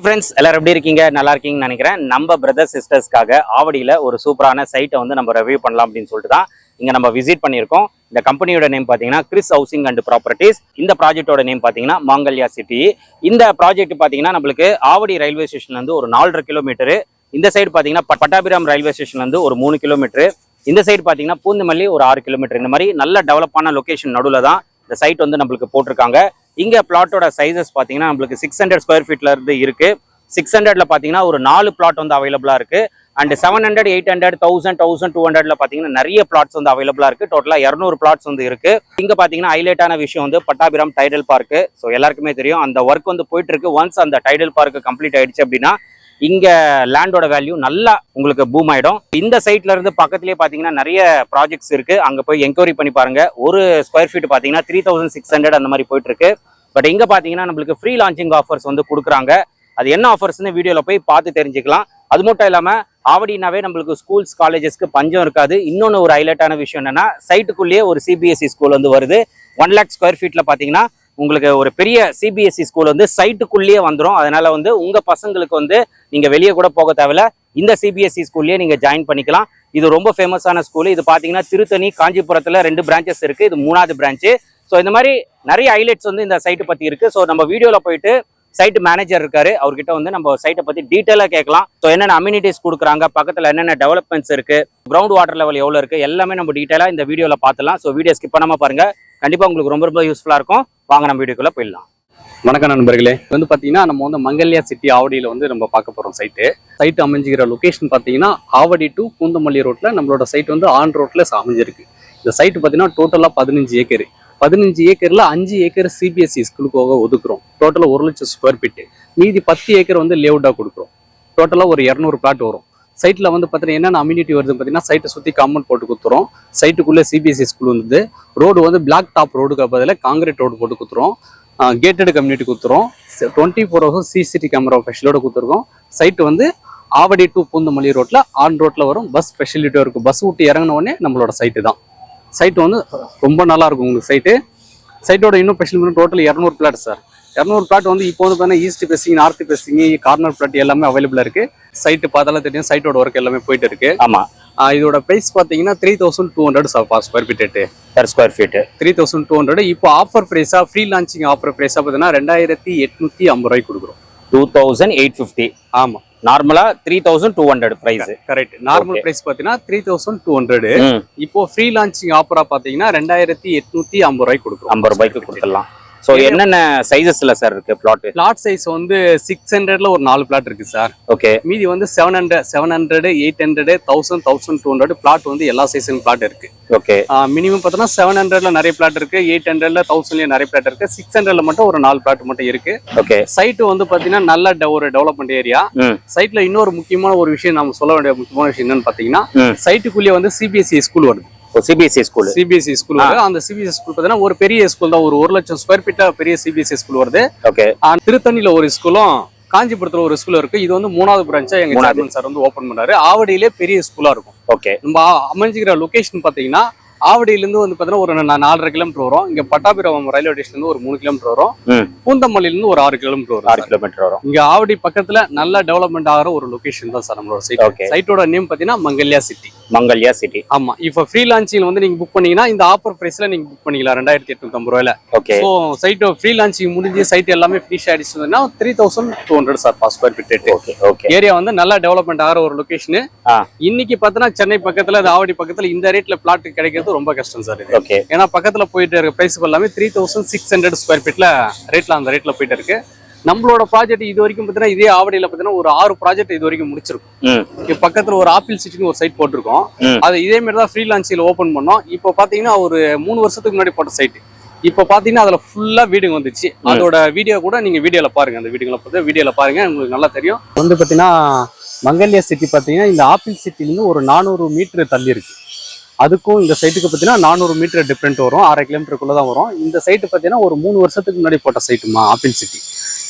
Friends எல்லாரும் எப்படி இருக்கீங்க? நல்லா இருக்கீங்கன்னு நினைக்கிறேன். நம்ம பிரதர் சிஸ்டர்ஸ்க்காக ஆவடியில் ஒரு சூப்பரான சைட்டை வந்து நம்ம ரிவ்யூ பண்ணலாம் அப்படின்னு சொல்லிட்டு தான் இங்கே நம்ம விசிட் பண்ணியிருக்கோம். இந்த கம்பெனியோட நேம் பார்த்தீங்கன்னா கிறிஸ் ஹவுசிங் அண்ட் ப்ராப்பர்ட்டிஸ். இந்த ப்ராஜெக்டோட நேம் பார்த்தீங்கன்னா மாங்கல்யா சிட்டி. இந்த ப்ராஜெக்ட் பார்த்தீங்கன்னா நம்மளுக்கு ஆவடி ரயில்வே ஸ்டேஷன்லேருந்து ஒரு 4.5 கிலோமீட்டரு. இந்த சைடு பார்த்தீங்கன்னா பட்டாபிராம் ரயில்வே ஸ்டேஷன்லேருந்து ஒரு 3 கிலோமீட்டரு. இந்த சைடு பார்த்தீங்கன்னா பூந்தமல்லி ஒரு 6 கிலோமீட்டர். இந்த மாதிரி நல்ல டெவலப்பான லொகேஷன் நடுவில் தான் இந்த சைட் வந்து நம்மளுக்கு போட்டிருக்காங்க. இங்கே பிளாட்டோட சைஸஸ் பார்த்தீங்கன்னா நம்மளுக்கு 600 ஸ்கொயர் ஃபீட்ல இருந்து இருக்கு. 600ல பார்த்தீங்கன்னா ஒரு 4 பிளாட் வந்து அவைலபிளா இருக்கு. அண்ட் 700, 800, 1000, 1200ல பார்த்தீங்கன்னா நிறைய பிளாட்ஸ் வந்து அவைலபிளா இருக்கு. டோட்டலா 200 பிளாட்ஸ் வந்து இருக்கு. இங்க பார்த்தீங்கன்னா ஹைலைட்டான விஷயம் வந்து பட்டாபிராம் டைடல் பார்க். ஸோ எல்லாருக்குமே தெரியும் அந்த ஒர்க் வந்து போயிட்டு இருக்கு. ஒன்ஸ் அந்த டைடல் பார்க் கம்ப்ளீட் ஆயிடுச்சு அப்படின்னா இங்க லேண்டோட வேல்யூ நல்லா உங்களுக்கு பூம் ஆயிடும். இந்த சைட்ல இருந்து பக்கத்திலேயே பாத்தீங்கன்னா நிறைய ப்ராஜெக்ட்ஸ் இருக்கு. அங்க போய் என்கொயரி பண்ணி பாருங்க. ஒரு ஸ்கொயர் ஃபீட் பாத்தீங்கன்னா 3600 அந்த மாதிரி போயிட்டு இருக்கு. பட் இங்க பாத்தீங்கன்னா நம்மளுக்கு ஃப்ரீ லான்ச்சிங் ஆஃபர்ஸ் வந்து கொடுக்குறாங்க. அது என்ன ஆஃபர்ஸ்னு வீடியோல போய் பார்த்து தெரிஞ்சுக்கலாம். அது மட்டும் இல்லாம ஆவடினாவே நம்மளுக்கு ஸ்கூல்ஸ் காலேஜஸ்க்கு பஞ்சம் இருக்காது. இன்னொன்னு ஒரு ஹைலைட்டான விஷயம் என்னன்னா சைட்டுக்குள்ளேயே ஒரு சிபிஎஸ்இ ஸ்கூல் வந்து வருது. 1 lakh ஸ்கொயர் ஃபீட்ல பாத்தீங்கன்னா உங்களுக்கு ஒரு பெரிய சிபிஎஸ்இ ஸ்கூல் வந்து சைட்டுக்குள்ளேயே வந்துடும். அதனால வந்து உங்க பசங்களுக்கு வந்து நீங்க வெளியே கூட போக தேவையில்ல. இந்த சிபிஎஸ்இ ஸ்கூல்லயே நீங்க ஜாயின் பண்ணிக்கலாம். இது ரொம்ப ஃபேமஸான ஸ்கூல். இது பாத்தீங்கன்னா திருத்தணி, காஞ்சிபுரத்துல 2 பிரான்ச்சஸ் இருக்கு. இது 3வது பிரான்ச்சு. ஸோ இந்த மாதிரி நிறைய ஹைலைட்ஸ் வந்து இந்த சைட்டை பத்தி இருக்கு. ஸோ நம்ம வீடியோல போயிட்டு சைட் மேனேஜர் இருக்காரு, அவர்கிட்ட வந்து நம்ம சைட்டை பத்தி டீட்டெயிலா கேட்கலாம். ஸோ என்னென்ன அம்யூனிட்டிஸ் கொடுக்குறாங்க, பக்கத்துல என்னென்ன டெவலப்மெண்ட்ஸ் இருக்கு, கிரவுண்ட் வாட்டர் லெவல் எவ்வளவு இருக்கு, எல்லாமே நம்ம டீட்டெயிலா இந்த வீடியோல பார்த்துலாம். ஸோ வீடியோ ஸ்கிப் பண்ணாம பாருங்க. கண்டிப்பா உங்களுக்கு ரொம்ப ரொம்ப யூஸ்ஃபுல்லா இருக்கும். வாங்க நம்ம வீடியோக்குள்ள போயிடலாம். வணக்கம் நண்பர்களே. வந்து பாத்தீங்கன்னா நம்ம வந்து மங்கல்யா சிட்டி ஆவடியில வந்து நம்ம பார்க்க போறோம். சைட் அமைஞ்சிக்கிற லொகேஷன் பாத்தீங்கன்னா ஆவடி டு பூந்தமல்லி ரோட்ல நம்மளோட சைட் வந்து ஆன் ரோட்ல அமைஞ்சிருக்கு. இந்த சைட் பாத்தீங்கன்னா டோட்டலா 15 ஏக்கர். 15 ஏக்கர்ல 5 ஏக்கர் சிபிஎஸ்இ ஸ்கூலுக்காக ஒதுக்குறோம். டோட்டலா 1 லட்சம் ஸ்கொயர் ஃபீட். மீதி 10 ஏக்கர் வந்து லேஅவுட்டா கொடுக்குறோம். டோட்டலா ஒரு 200 பிளாட் வரும். சைட்ல வந்து பாத்தீங்கன்னா என்னென்ன அம்யூனிட்டி வருது பாத்தீங்கன்னா சைட்டை சுத்தி காம்பவுண்ட் போட்டு கொடுத்துறோம். சைட்டுக்குள்ள சிபிஎஸ்இ ஸ்கூல் வந்து ரோடு வந்து பிளாக் டாப் ரோடுக்கு பதிலாக காங்கிரீட் ரோடு போட்டு கொடுத்துறோம். கேட்டட் கம்யூனிட்டி கொடுத்துறோம். 24 ஹவர்ஸ் சிசிடிவி கேமரா ஃபெசிலிட்டியோட கொடுத்துருக்கோம். சைட்டு வந்து ஆவடி டு பூந்தமல்லி ரோட்ல ஆன் ரோட்ல வரும். பஸ் ஃபெசிலிட்டியும் இருக்கும். பஸ் விட்டு இறங்கின உடனே நம்மளோட சைட்டு தான். சைட்டு வந்து ரொம்ப நல்லா இருக்கும் உங்களுக்கு. சைட்டோட இன்னும் special total 200 plot sir. 200 plot வந்து இப்போ வந்து பார்த்தீங்கன்னா east facing, north facing, corner plot எல்லாமே அவைலபிளா இருக்கு. சைட்டு பார்த்தாலும் தெரியும் சைட்டோட ஒர்க் எல்லாமே போயிட்டு இருக்கு. ஆமா, இதோட பிரைஸ் பாத்தீங்கன்னா 3200 square feet. per square feet 3200. இப்போ ஆஃபர் பிரைஸா, ஃப்ரீ லான்ச்சிங் ஆஃபர் பிரைஸா பார்த்தீங்கன்னா 2850 ரூபாய்க்கு கொடுக்குறோம். 2850. ஆமா, நார்மலா 3200 பிரைஸ். கரெக்ட். நார்மல் பிரைஸ் பாத்தீங்கன்னா 3200. இப்போ ஃப்ரீ லான்ச்சிங் ஆஃபரா பாத்தீங்கன்னா 2850 ரூபாய்க்கு கொடுக்குறோம். 50 ரூபாய்க்கு கொடுத்துடலாம். ஸோ என்னென்ன சைஸஸ்ல சார் இருக்கு பிளாட்? பிளாட் சைஸ் வந்து 600ல ஒரு 4 பிளாட் இருக்கு சார். ஓகே. மீதி வந்து 700, 800, 1000, 1200 பிளாட் வந்து எல்லா சைஸும் பிளாட் இருக்கு. ஓகே. மினிமம் பார்த்தோன்னா 700ல நிறைய பிளாட் இருக்கு, 800ல 1000ல நிறைய பிளாட் இருக்கு, 600ல மட்டும் ஒரு 4 பிளாட் மட்டும் இருக்கு. ஓகே. சைட் வந்து பாத்தீங்கன்னா நல்ல ஒரு டெவலப்மெண்ட் ஏரியா. சைட்ல இன்னொரு முக்கியமான ஒரு விஷயம் நம்ம சொல்ல வேண்டிய முக்கியமான விஷயம் என்னன்னு பாத்தீங்கன்னா சைட்டுக்குள்ளேயே வந்து சிபிஎஸ்இ ஸ்கூல் வருது. சிபிஎஸ்இ ஸ்கூல் வருது. அந்த சிபிஎஸ்இ ஸ்கூல் பாத்தீங்கன்னா ஒரு பெரிய ஸ்கூல் தான். ஒரு 1 லட்சம் ஸ்கொயர் ஃபீட்டா பெரிய சிபிஎஸ்இ ஸ்கூல் வருது. ஓகே. திருத்தணியில ஒரு ஸ்கூலும் காஞ்சிபுரத்துல ஒரு ஸ்கூல் இருக்கு. இது வந்து 3வது பிரான்ச்சா எங்க சேர்மன் சார் வந்து ஓபன் பண்ணாரு. ஆவடியிலே பெரிய ஸ்கூலா இருக்கும். ஓகே. நம்ம அமைஞ்சிக்கிற லொகேஷன் பாத்தீங்கன்னா ஆவடியிலிருந்து வந்து பாத்தீங்கன்னா ஒரு 4.5 கிலோமீட்டர் வரும். இங்க பட்டாபிராம் ரயில்வே ஸ்டேஷன்ல இருந்து ஒரு 3 கிலோமீட்டர் வரும். பூந்தமல்லில இருந்து ஒரு 6 கிலோமீட்டர் வரும். 6 கிலோமீட்டர் வரும். இங்க ஆவடி பக்கத்துல நல்ல டெவலப்மெண்ட் ஆகிற ஒரு லொகேஷன் தான் சார் நம்மளோட சைட். சைட்டோட நேம் பாத்தீங்கன்னா மங்கல்யா சிட்டி. மங்கல்யா சிட்டி. ஆமா. இப்ப ஃப்ரீ லான்ச்சிங் வந்து நீங்க புக் பண்ணீங்கன்னா இந்த ஆஃபர் பிரைஸ்ல நீங்க புக் பண்ணிக்கலாம் 2850 ரூபாயில. Okay. So site pre launching முடிஞ்சு சைட் எல்லாமே ஃபினிஷ் ஆயிடுச்சுன்னா 3200 sir per square feet. Okay. Okay. Area வந்து நல்லா டெவலப்மெண்ட் ஆகிற ஒரு லொகேஷன். இன்னைக்கு பார்த்தா சென்னை பக்கத்துல ஆவடி பக்கத்துல இந்த ரேட்ல பிளாட் கிடைக்கிறது ரொம்ப கஷ்டம் சார். ஓகே. ஏன்னா பக்கத்துல போயிட்டு இருக்க பிரைஸ் எல்லாமே 3600 ஸ்கொயர் ஃபீட்ல அந்த ரேட்ல போயிட்டு இருக்கு. நம்மளோட ப்ராஜெக்ட் இது வரைக்கும் பாத்தீங்கன்னா இதே ஆவடியில பாத்தீங்கன்னா ஒரு 6 ப்ராஜெக்ட் இது வரைக்கும் முடிச்சிருக்கும். பக்கத்துல ஒரு ஆப்பிள் சிட்டின்னு ஒரு சைட் போட்டிருக்கோம். அது இதே மாதிரி தான் ஃப்ரீ லான்ச்சில் ஓபன் பண்ணோம். இப்போ பாத்தீங்கன்னா ஒரு 3 வருஷத்துக்கு முன்னாடி போட்ட சைட். இப்போ பாத்தீங்கன்னா அதுல ஃபுல்லா வீடுங்க வந்துச்சு. அதோட வீடியோ கூட நீங்க வீடியோல பாருங்க. அந்த வீடியோல பாருங்க, உங்களுக்கு நல்லா தெரியும். வந்து பாத்தீங்கன்னா மங்கல்யா சிட்டி பாத்தீங்கன்னா இந்த ஆப்பிள் சிட்டில இருந்து ஒரு 400 மீட்டர் தள்ளி இருக்கு. அதுக்கும் இந்த சைட்டுக்கு பார்த்தீங்கன்னா 400 மீட்டர் டிஃப்ரெண்ட் வரும். 6 கிலோமீட்டருக்குள்ள தான் வரும். இந்த சைட்டு பார்த்தீங்கன்னா ஒரு 3 வருஷத்துக்கு முன்னாடி போட்ட சைட்டுமா ஆப்பிள் சிட்டி.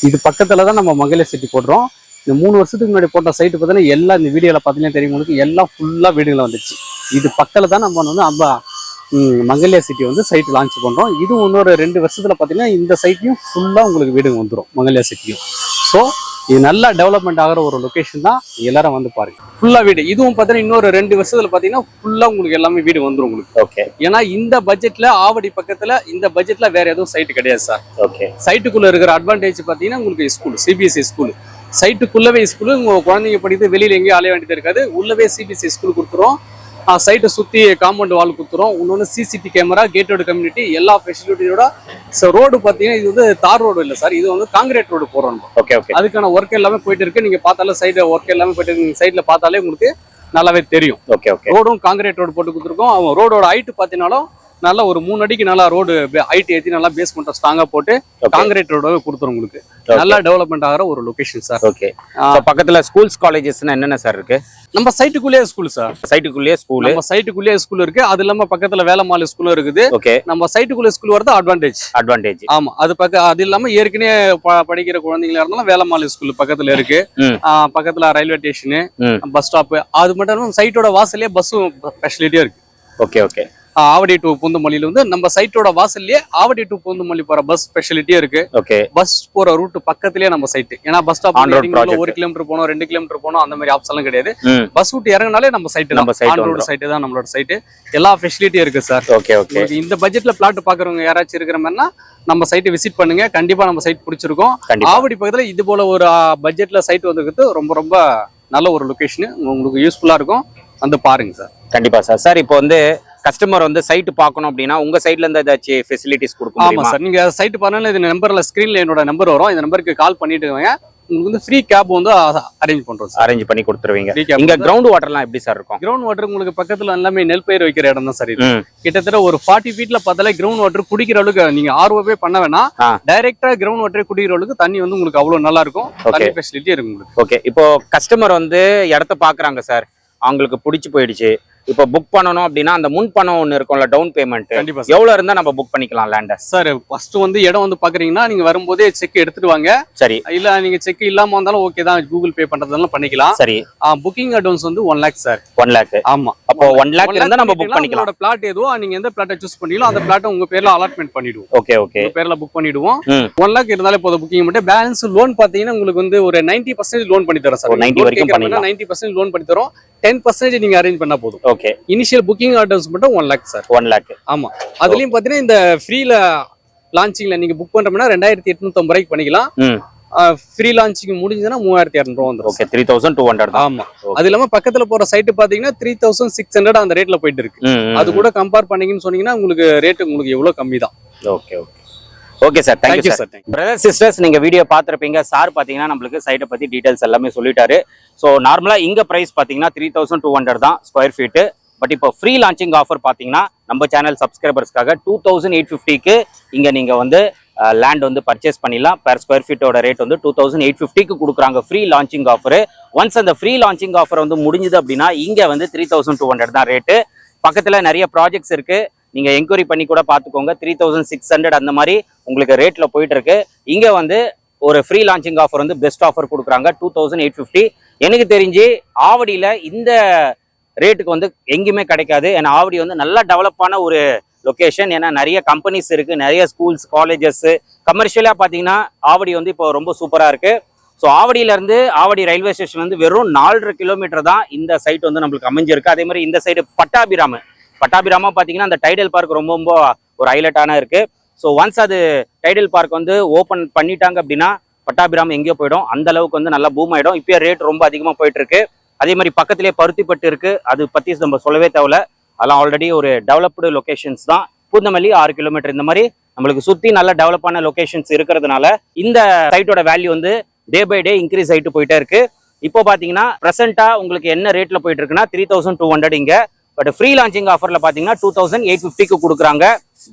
இது பக்கத்துல தான் நம்ம மங்கல்யா சிட்டி போடுறோம். இந்த 3 வருஷத்துக்கு முன்னாடி போட்ட சைட்டு பார்த்தீங்கன்னா எல்லாம் இந்த வீடியோல பார்த்தீங்கன்னா தெரியும் உங்களுக்கு, எல்லாம் ஃபுல்லா வீடுகளை வந்துச்சு. இது பக்கத்துல தான் நம்ம வந்து மங்கல்யா சிட்டி வந்து சைட் லான்ச் பண்றோம். இது இன்னொரு 2 வருஷத்துல பார்த்தீங்கன்னா இந்த சைட்லையும் ஃபுல்லா உங்களுக்கு வீடுங்க வந்துடும் மங்கல்யா சிட்டியும். ஸோ இது நல்லா டெவலப்மெண்ட் ஆகிற ஒரு லொகேஷன் தான், எல்லாரும் வந்து பாருங்க. ஃபுல்லா வீடு, இதுவும் பார்த்தீங்கன்னா இன்னொரு 2 வருஷத்துல பார்த்தீங்கன்னா ஃபுல்லா உங்களுக்கு எல்லாமே வீடு வந்துடும் உங்களுக்கு. ஓகே. ஏன்னா இந்த பட்ஜெட்ல ஆவடி பக்கத்துல இந்த பட்ஜெட்ல வேற எதுவும் சைட் கிடையாது சார். ஓகே. சைட்டுக்குள்ள இருக்கிற அட்வான்டேஜ் பார்த்தீங்கன்னா உங்களுக்கு ஸ்கூல், சிபிஎஸ்சி ஸ்கூல், சைட்டுக்குள்ளவே ஸ்கூலு, உங்க குழந்தைங்க படித்து வெளியில எங்கேயும் அலைய வேண்டியது இருக்காது. உள்ளவே சிபிஎஸ்சி ஸ்கூல் கொடுத்துரும். சைட்டை சுற்றி காம்பவுண்ட் வால் கொடுத்துரும். இன்னொன்று சிசிடி கேமரா, கேட்டோட கம்யூனிட்டி, எல்லா ஃபெசிலிட்டியோட. ஸோ ரோடு பார்த்தீங்கன்னா இது வந்து தார் ரோடு இல்லை சார், இது வந்து காங்கிரீட் ரோடு போடுறோம். Okay okay. அதுக்கான ஒர்க் எல்லாமே போயிட்டு இருக்கு. நீங்க பார்த்தாலே சைடு ஒர்க் எல்லாமே போயிட்டு இருக்கு. சைட்ல பார்த்தாலே உங்களுக்கு நல்லாவே தெரியும். Okay okay. ரோடும் காங்கிரீட் ரோடு போட்டு கொடுத்துருக்கோம். அவங்க ரோடோட ஹைட் பார்த்தீங்கன்னாலும் நல்லா ஒரு 3 அடிக்கு நல்லா ரோடு ஹைட் ஏற்றி நல்லா பேஸ்மெண்ட்டை ஸ்ட்ராங்கா போட்டு காங்கிரீட் ரோட கொடுத்துரும் உங்களுக்கு. நல்லா டெவலப்மெண்ட் ஆகிற ஒரு லொகேஷன் சார். ஓகே. பக்கத்துல ஸ்கூல்ஸ் காலேஜஸ்னா என்னென்ன சார் இருக்கு? நம்ம சைட்டுக்குள்ளேயே ஸ்கூல் சார். சைட்டுக்குள்ளேயே ஸ்கூல், நம்ம சைட்டுக்குள்ளேயே ஸ்கூல் இருக்கு. அது இல்லாம பக்கத்துல வேலம்மாள் ஸ்கூலும் இருக்குது. ஓகே. நம்ம சைட்டுக்குள்ளே ஸ்கூல் வரது அட்வான்டேஜ். ஆமா, அது இல்லாம ஏற்கனவே படிக்கிற குழந்தைங்களா இருந்தாலும் வேலம்மாள் ஸ்கூல் பக்கத்துல இருக்கு. பக்கத்துல ரயில்வே ஸ்டேஷனு, பஸ் ஸ்டாப், அது மட்டும் இல்லாம சைட்டோட வாசல்லே பஸ்ஸும் ஃபெசிலிட்டியா இருக்கு. Okay okay. ஆவடி டு பூந்தமல்லியில வந்து நம்ம சைட்டோட வாசல்லே ஆவடி டு பூந்தமல்லி போற பஸ் ஃபெசிலிட்டியா இருக்கு. ஓகே. பஸ் போற ரூட் பக்கத்திலேயே நம்ம சைட். ஏன்னா பஸ் ஸ்டாப் 1 கிலோமீட்டர் போனோம், 2 கிலோமீட்டர் போனோம், அந்த மாதிரி ஆப்ஷன் எல்லாம் கிடையாது. பஸ் விட்டு இறங்கினாலே நம்ம சைட், ஆன் ரோடு சைட் தான் நம்மளோட சைட். எல்லா ஃபெசிலிட்டியும் இருக்கு சார். Okay okay. இந்த பட்ஜெட்ல பிளாட் பாக்குறவங்க யாராச்சும் இருக்கிற மாதிரினா நம்ம சைட்டை விசிட் பண்ணுங்க. கண்டிப்பா நம்ம சைட் பிடிச்சிருக்கும். ஆவடி பக்கத்துல இது போல ஒரு பட்ஜெட்ல சைட் வந்துருக்கு. ரொம்ப ரொம்ப நல்ல ஒரு லொகேஷன், உங்களுக்கு யூஸ்ஃபுல்லா இருக்கும். வந்து பாருங்க சார். கண்டிப்பா சார். சார் இப்போ வந்து கஸ்டமர் வந்து சைட் பார்க்கணும் அப்படின்னா உங்க சைட்ல இருந்து ஏதாச்சும் ஃபெசிலிட்டிஸ் கொடுக்க முடியுமா? ஆமா சார், நீங்க சைட் பண்ணல இந்த நம்பர்ல ஸ்கிரீன்ல என்னோட நம்பர் வரும். இந்த நம்பருக்கு கால் பண்ணிட்டு உங்களுக்கு வந்து ஃப்ரீ கேப் வந்து அரேஞ்ச் பண்றோம் சார். அரேஞ்ச் பண்ணி கொடுத்துருவீங்க. இங்க கிரவுண்ட் வாட்டர்லாம் எப்படி சார் இருக்கும்? கிரவுண்ட் வாட்டர் உங்களுக்கு பக்கத்துல எல்லாமே நெல் பயிர் வைக்கிற இடம் தான் சார் இது. கிட்டத்தட்ட ஒரு 40 ஃபீட்ல பார்த்தாலே கிரவுண்ட் வாட்டர் குடிக்கிற அளவுக்கு நீங்க ஆர்ஓவே பண்ண வேணாம். டைரக்டா கிரவுண்ட் வாட்டர் குடிக்கிற அளவுக்கு தண்ணி வந்து உங்களுக்கு அவ்வளவு நல்லா இருக்கும். தண்ணி ஃபெசிலிட்டி இருக்கு உங்களுக்கு. ஓகே. இப்போ கஸ்டமர் வந்து இடத்த பாக்குறாங்க சார், அவங்களுக்கு பிடிச்சி போயிடுச்சு. இப்போ புக் பண்ணணும் அப்படின்னா அந்த முன் பணம் ஒன்று இருக்கும்ல, டவுன் பேமெண்ட், கண்டிப்பா எவ்வளவு இருந்தா நம்ம புக் பண்ணிக்கலாம் லேண்ட? சார் ஃபர்ஸ்ட் வந்து இடம் வந்து பாக்குறீங்கன்னா நீங்க வரும்போதே செக் எடுத்துட்டு வாங்க. சரி. இல்ல நீங்க செக் இல்லாம வந்தாலும் ஓகே தான், கூகுள் பே பண்றதெல்லாம் பண்ணிக்கலாம். சரி. புக்கிங் அட்வான்ஸ் வந்து 1 lakh சார். 1 lakh. ஆமா. அப்போ 1 lakh இருந்தா நம்ம புக் பண்ணிக்கலாம். உங்களோட பிளாட் ஏதோ நீங்க எந்த பிளாட்டை சூஸ் பண்ணீங்களோ அந்த பிளாட்டை உங்க பேர்ல அலாட்மெண்ட் பண்ணிடுவோம். Okay okay. உங்க பேர்ல புக் பண்ணிடுவோம். 1 lakh இருந்தாலே போதும் புக்கிங் மட்டும். பேலன்ஸ் லோன் பாத்தீங்கன்னா உங்களுக்கு வந்து ஒரு 90% லோன் பண்ணி தரோம் சார். 90 வரைக்கும் பண்ணிடலாம். 90% லோன் பண்ணி தரோம். 10% நீங்க அரேஞ்ச் பண்ணா போதும். ஓகே. இனிஷியல் புக்கிங் அட்வான்ஸ் மட்டும் 1 lakh சார். 1 lakh. ஆமா. அதுலயும் பாத்தீங்கன்னா இந்த ஃப்ரீல லான்ச்சிங்ல நீங்க புக் பண்றோம்னா 2850 ரூபாய்க்கு பண்ணிக்கலாம். ஃப்ரீ லான்ச்சிங் முடிஞ்சதுன்னா 3200 ரூபா வந்துரும். ஓகே. 3200 தான். ஆமா. அது இல்லாம பக்கத்துல போற சைட் பாத்தீங்கன்னா 3600 அந்த ரேட்ல போயிட்டு இருக்கு. அது கூட கம்பேர் பண்ணீங்கன்னு சொன்னீங்கன்னா உங்களுக்கு ரேட் உங்களுக்கு எவ்வளவு கம்மி தான். Okay okay. Okay sir, thank you sir. Brother sisters, நீங்க வீடியோ பார்த்துருப்பீங்க. சார் பாத்தீங்கன்னா நம்மளுக்கு சைட்டை பத்தி டீடைல்ஸ் எல்லாமே சொல்லிட்டாரு. ஸோ நார்மலா இங்க பிரைஸ் பாத்தீங்கன்னா 3200 தான் ஸ்கொயர் ஃபீட்டு. பட் இப்போ ஃப்ரீ லான்ச்சிங் ஆஃபர் பாத்தீங்கன்னா நம்ம சேனல் சப்ஸ்கிரைபர்ஸ்க்காக 2850க்கு இங்க நீங்க வந்து லேண்ட் வந்து பர்ச்சேஸ் பண்ணிடலாம். பெர் ஸ்கொயர் ஃபீட்டோட ரேட் வந்து 2850க்கு கொடுக்குறாங்க ஃப்ரீ லான்ச்சிங் ஆஃபர். ஒன்ஸ் அந்த ஃப்ரீ லான்ச்சிங் ஆஃபர் வந்து முடிஞ்சது அப்படின்னா இங்க வந்து 3200 தான் ரேட்டு. பக்கத்துல நிறைய ப்ராஜெக்ட்ஸ் இருக்கு, நீங்க என்கொயரி பண்ணி கூட பாத்துக்கோங்க. 3600 அந்த மாதிரி உங்களுக்கு ரேட்ல போயிட்டு இருக்கு. இங்க வந்து ஒரு ஃப்ரீ லான்ச்சிங் ஆஃபர் வந்து பெஸ்ட் ஆஃபர் கொடுக்குறாங்க 2850. எனக்கு தெரிஞ்சு ஆவடியில இந்த ரேட்டுக்கு வந்து எங்கேயுமே கிடைக்காது. ஏன்னா ஆவடி வந்து நல்லா டெவலப்பான ஒரு லொகேஷன். ஏன்னா நிறைய கம்பெனிஸ் இருக்கு, நிறைய ஸ்கூல்ஸ், காலேஜஸ், கமர்ஷியலா பாத்தீங்கன்னா ஆவடி வந்து இப்போ ரொம்ப சூப்பரா இருக்கு. ஸோ ஆவடியில இருந்து ஆவடி ரயில்வே ஸ்டேஷன் வந்து வெறும் 4.5 கிலோமீட்டர் தான் இந்த சைட் வந்து நம்மளுக்கு அமைஞ்சிருக்கு. அதே மாதிரி இந்த சைடு பட்டாபிராம பாத்தீங்கன்னா அந்த டைடல் பார்க் ரொம்ப ரொம்ப ஒரு ஹைலைட்டான இருக்கு. ஸோ ஒன்ஸ் அது டைடல் பார்க் வந்து ஓப்பன் பண்ணிட்டாங்க அப்படின்னா பட்டாபிராமம் எங்கேயோ போயிடும். அந்த அளவுக்கு வந்து நல்லா பூம் ஆயிடும். இப்போ ரேட் ரொம்ப அதிகமாக போயிட்டு இருக்கு. அதே மாதிரி பக்கத்திலே பருத்திப்பட்டு இருக்கு, அது பத்தி நம்ம சொல்லவே தேவையில்ல. அதெல்லாம் ஆல்ரெடி ஒரு டெவலப்டு லொகேஷன்ஸ் தான். பூந்தமல்லி 6 கிலோமீட்டர், இந்த மாதிரி நம்மளுக்கு சுத்தி நல்ல டெவலப்பான லொகேஷன்ஸ் இருக்கிறதுனால இந்த சைட்டோட வேல்யூ வந்து டே பை டே இன்க்ரீஸ் ஆயிட்டு போயிட்டே இருக்கு. இப்போ பாத்தீங்கன்னா பிரசென்டா உங்களுக்கு என்ன ரேட்ல போயிட்டு இருக்குன்னா 3200 இங்க. பட் ஃப்ரீ லான்ச்சிங் ஆஃபர்ல பாத்தீங்கன்னா 2850க்கு கொடுக்குறாங்க.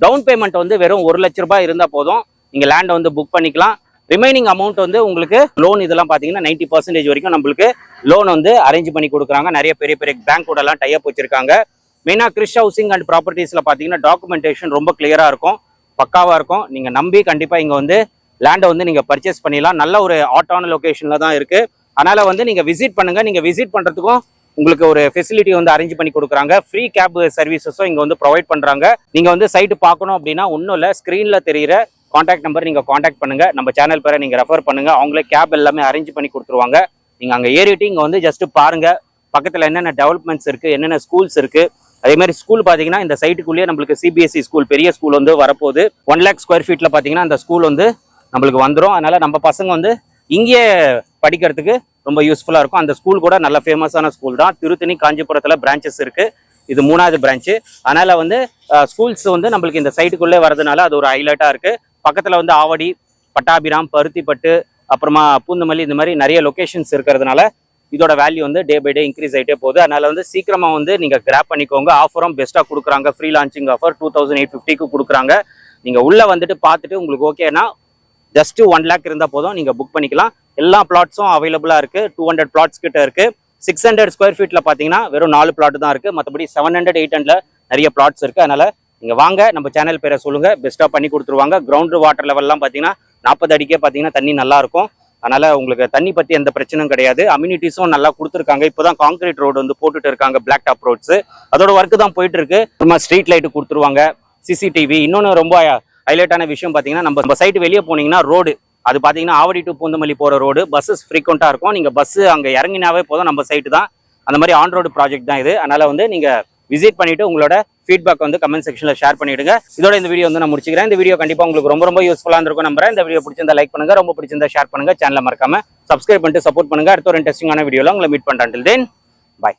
டவுன் பேமெண்ட் வந்து வெறும் 1 லட்ச ரூபாய் இருந்தா போதும், நீங்க லேண்ட் வந்து புக் பண்ணிக்கலாம். ரிமைனிங் அமௌண்ட் வந்து உங்களுக்கு லோன் இதெல்லாம் பாத்தீங்கன்னா 90% வரைக்கும் நம்மளுக்கு லோன் வந்து அரேஞ்ச் பண்ணி கொடுக்குறாங்க. நிறைய பெரிய பெரிய பேங்க் கூட எல்லாம் டைப் வச்சிருக்காங்க. மெயினா கிறிஸ் ஹவுசிங் அண்ட் ப்ராப்பர்ட்டிஸ்ல பாத்தீங்கன்னா டாக்குமெண்டேஷன் ரொம்ப கிளியரா இருக்கும், பக்காவா இருக்கும். நீங்க நம்பி கண்டிப்பா இங்க வந்து லேண்டை வந்து நீங்க பர்ச்சேஸ் பண்ணிடலாம். நல்ல ஒரு ஆட்டான லொகேஷன்ல தான் இருக்கு. அதனால வந்து நீங்க விசிட் பண்ணுங்க. நீங்க விசிட் பண்றதுக்கும் உங்களுக்கு ஒரு ஃபெசிலிட்டி வந்து அரேஞ்ச் பண்ணி கொடுக்குறாங்க. ஃப்ரீ கேப் சர்வீசஸும் இங்க வந்து ப்ரொவைட் பண்றாங்க. நீங்க வந்து சைட்டு பார்க்கணும் அப்படின்னா ஒன்றும் இல்லை, ஸ்க்ரீன்ல தெரியிற காண்டாக்ட் நம்பர் நீங்கள் காண்டாக்ட் பண்ணுங்க. நம்ம சேனல் பேரை நீங்கள் ரெஃபர் பண்ணுங்க. அவங்களே கேப் எல்லாமே அரேஞ்ச் பண்ணி கொடுத்துருவாங்க. நீங்கள் அங்கே ஏறிட்டு இங்கே வந்து ஜஸ்ட் பாருங்க பக்கத்தில் என்னென்ன டெவலப்மெண்ட்ஸ் இருக்குது, என்னென்ன ஸ்கூல்ஸ் இருக்குது. அதே மாதிரி ஸ்கூல் பார்த்தீங்கன்னா இந்த சைட்டுக்குள்ளேயே நம்மளுக்கு சிபிஎஸ்சி ஸ்கூல் பெரிய ஸ்கூல் வந்து வரப்போகுது. 1 lakh ஸ்கொயர் ஃபீட்டில் பார்த்தீங்கன்னா அந்த ஸ்கூல் வந்து நம்மளுக்கு வந்துடும். அதனால நம்ம பசங்க வந்து இங்கேயே படிக்கிறதுக்கு ரொம்ப யூஸ்ஃபுல்லாக இருக்கும். அந்த ஸ்கூல் கூட நல்ல ஃபேமஸான ஸ்கூல் தான். திருத்தணி, காஞ்சிபுரத்தில் பிரான்ச்சஸ் இருக்குது. இது 3வது பிரான்ச்சு. அதனால் வந்து ஸ்கூல்ஸ் வந்து நம்மளுக்கு இந்த சைட்டுக்குள்ளே வரதுனால அது ஒரு ஹைலைட்டாக இருக்குது. பக்கத்தில் வந்து ஆவடி, பட்டாபிராம், பருத்திப்பட்டு, அப்புறமா பூந்தமல்லி, இந்த மாதிரி நிறைய லொக்கேஷன்ஸ் இருக்கிறதுனால இதோட வேல்யூ வந்து டே பை டே இன்க்ரீஸ் ஆகிட்டே போகுது. அதனால் வந்து சீக்கிரமாக வந்து நீங்கள் கிராப் பண்ணிக்கோங்க. ஆஃபரும் பெஸ்ட்டாக கொடுக்குறாங்க. ஃப்ரீ லான்ச்சிங் ஆஃபர் 2850க்கு கொடுக்குறாங்க. நீங்கள் உள்ளே வந்துட்டு பார்த்துட்டு உங்களுக்கு ஓகேனா ஜஸ்ட் 1 lakh இருந்தால் போதும், நீங்கள் புக் பண்ணிக்கலாம். எல்லா பிளாட்ஸும் அவைலபிளாக இருக்குது. 200 பிளாட்ஸ் கிட்ட இருக்குது. 600 ஸ்கொயர் ஃபீட்டில் பார்த்தீங்கன்னா வெறும் 4 பிளாட் தான் இருக்குது. மற்றபடி 700, 800 நிறைய பிளாட்ஸ் இருக்குது. அதனால் நீங்கள் வாங்க, நம்ம சேனல் பேரை சொல்லுங்கள், பெஸ்ட்டாக பண்ணி கொடுத்துருவாங்க. கிரவுண்ட் வாட்டர் லெவல்லாம் பார்த்தீங்கன்னா 40 அடிக்கே பார்த்தீங்கன்னா தண்ணி நல்லாயிருக்கும். அதனால் உங்களுக்கு தண்ணி பற்றி எந்த பிரச்சனையும் கிடையாது. அம்யூனிட்டிஸும் நல்லா கொடுத்துருக்காங்க. இப்போ தான் கான்கிரீட் ரோடு வந்து போட்டுட்டு இருக்காங்க, பிளாக் டாப் ரோட்ஸு. அதோட ஒர்க்கு தான் போயிட்டு இருக்கு. அப்புறமா ஸ்ட்ரீட் லைட்டு கொடுத்துருவாங்க, சிசிடிவி. இன்னொன்று ரொம்ப ஹைலைட்டான விஷயம் பார்த்தீங்கன்னா நம்ம சைட்டு வெளியே போனீங்கன்னா ரோடு அது பார்த்தீங்கன்னா ஆவடி டு பூந்தமல்லி போகிற ரோடு. பஸ்ஸஸ் ஃப்ரீக்வெண்ட்டாக இருக்கும். நீங்கள் பஸ்ஸு அங்கே இறங்கினாவே போதும், நம்ம சைட்டு தான். அந்த மாதிரி ஆன் ரோடு ப்ராஜெக்ட் தான் இது. அதனால் வந்து நீங்கள் விசிட் பண்ணிவிட்டு உங்களோட ஃபீட்பேக் வந்து கமெண்ட் செக்ஷனில் ஷேர் பண்ணிவிடுங்க. இதோட இந்த வீடியோ வந்து நான் முடிச்சுக்கிறேன். இந்த வீடியோ கண்டிப்பாக உங்களுக்கு ரொம்ப யூஸ்ஃபுல்லாக இருக்கும் நம்புறேன். இந்த வீடியோ பிடிச்சிருந்தா லைக் பண்ணுங்கள், ரொம்ப பிடிச்சிருந்தா ஷேர் பண்ணுங்கள். சேனலை மறக்காம சப்ஸ்கிரைப் பண்ணிட்டு சப்போர்ட் பண்ணுங்கள். அடுத்த ஒரு இன்ட்ரெஸ்டிங்கான வீடியோவில் உங்களை மீட் பண்ணுறேன். Till then, bye.